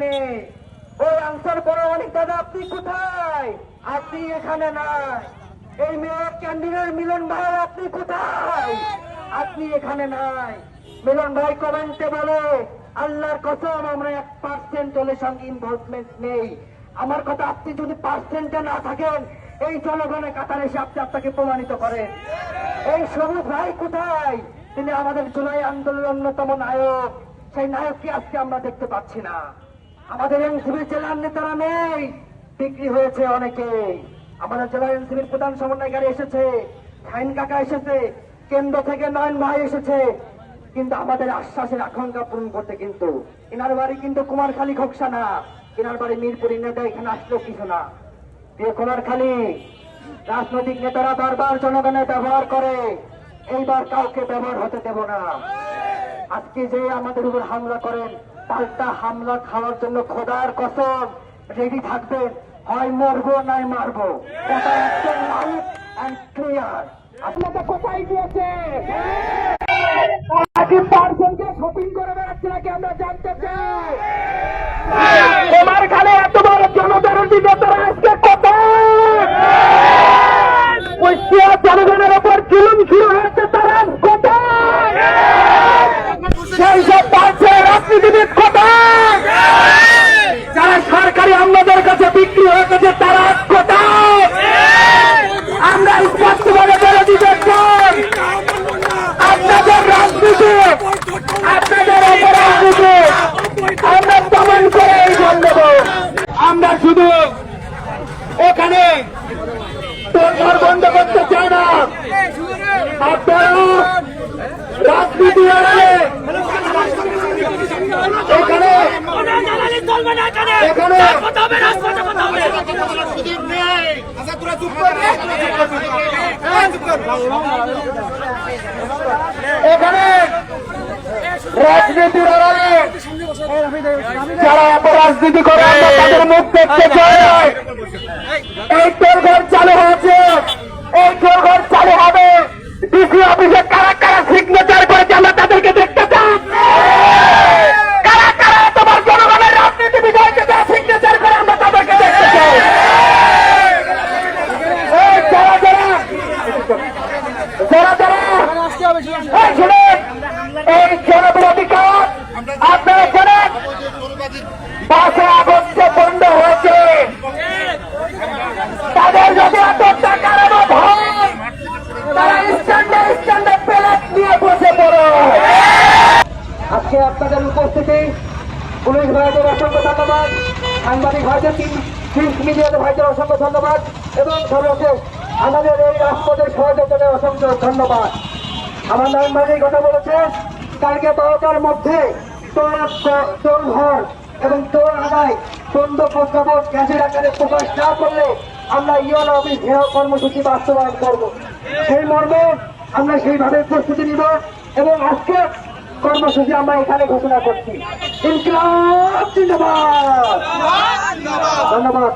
নেই। ওই আনসার পরমাণিক দাদা আপনি কোথায়? আপনি এখানে নাই। এই মেয়র ক্যান্ডিডেট মিলন ভাই আপনি কোথায়? আপনি এখানে নাই। মিলন ভাই কমেন্টে বলে আল্লাহর কসম আমরা 1% দলের সঙ্গে ইনভলভমেন্ট নেই। আমার কথা, আপনি যদি পার্সেন্টে না থাকেন এই জনগণের কাতারে এসে আপনি আপনাকে প্রমাণিত করেন। এই সবুজ ভাই কোথায়? তিনি আমাদের জুলাই আন্দোলনের অন্যতম নায়ক। সেই নায়ককে আজকে আমরা দেখতে পাচ্ছি না। আমাদের এনসিপির জেলার নেতারা নেই, বিক্রি হয়েছে অনেকে। আমাদের জেলার এনসিপির প্রধান সমন্বয়কারী এসেছে, শাহিন কাকা এসেছে, কেন্দ্র থেকে নয়ন ভাই এসেছে, কিন্তু আমাদের আশ্বাসের আকাঙ্ক্ষা পূরণ করতে কিন্তু এনার বাড়ি কিন্তু কুমারখালী খোকসা না, এনার বাড়ি মিরপুর নেতা, এখানে আসলেও কিছু না। কুমারখালী রাজনৈতিক নেতারা বারবার জনগণের ব্যবহার করে, এইবার কাউকে ব্যবহার হতে দেব না। আজকে যে আমাদের উপর হামলা করেন, পাল্টা হামলা খাওয়ার জন্য খোদার কসম রেডি থাকবেন, হয় মরবো নাই মারবো। এটা একদম লাইট এন্ড ক্লিয়ার। আপনাদের কোথায় গিয়েছে? পার্সনকে শপিং করে বেড়াচ্ছে নাকি আমরা জানতে চাই। তোমার খালে এত বড় জনদরদি নেতারা আজকে কোথায়? জনগণের ওপর জুলুম শুরু হয়েছে, তারা কোথায়? সেই সব পার্শ্বের রাজনীতিবিদ কোথায়? যারা সরকারি আমলাদের কাছে বিক্রি হয়ে গেছে তারা কোথায়? আমরা স্পষ্টভাবে বলে দিতে চাই, আপনাদের রাজনীতি, আপনাদের অপরাজনীতি আমরা দমন করে এই বন্ধ। আমরা শুধু এখানে তোর বন্ধ করতে চাই না, আপনারা রাজনীতি আছে এখানে, এখানে রাজনীতির আড়ালে যারা অপরাজনীতি করে আমরা তাদের মুখ দেখতে চাই। এই তোরঘর চালু হয়েছে, এই তোরঘর চালু হবে। ডিসি অফিসে কারা কারা সিগনেচার করেছে আমরা তাদেরকে দেখতে চাই। কারা কারা তোমার জনগণের রাজনীতি বিজয়কে যারা সিগনেচার করে আমরা তাদেরকে দেখতে চাই। এই যারা যারা যারা যারা শুনেন, এই জনবিরোধী কাজ আপনারা জানেন 5 আগস্টে বন্ধ হয়েছে। তাদের যদি এত টাকার অভাব হয় তারা স্ট্যান্ডে প্লেট নিয়ে বসে পড়ো। আজকে আপনাদের উপস্থিতি পুলিশ ভাইদের অসংখ্য ধন্যবাদ, সাংবাদিক ভাইদের, প্রিন্ট মিডিয়াদের ভাইদের অসংখ্য ধন্যবাদ এবং সর্বশেষ আমাদের এই রাজপথের সহযোগিতাদের অসংখ্য ধন্যবাদ। আমার নয়ন ভাই কথা বলেছে, কালকে 12টার মধ্যে তোর ঘর এবং তোর আদায় বন্ধ প্রস্তাবক গ্যাসের আকারে প্রকাশ না করলে আমরা ইউএন অফিস ঘেরাও কর্মসূচি বাস্তবায়ন করব। সেই মর্মে আমরা সেইভাবে প্রস্তুতি নিব এবং আজকে কর্মসূচি আমরা এখানে ঘোষণা করছি। ইনকিলাব জিন্দাবাদ। ধন্যবাদ।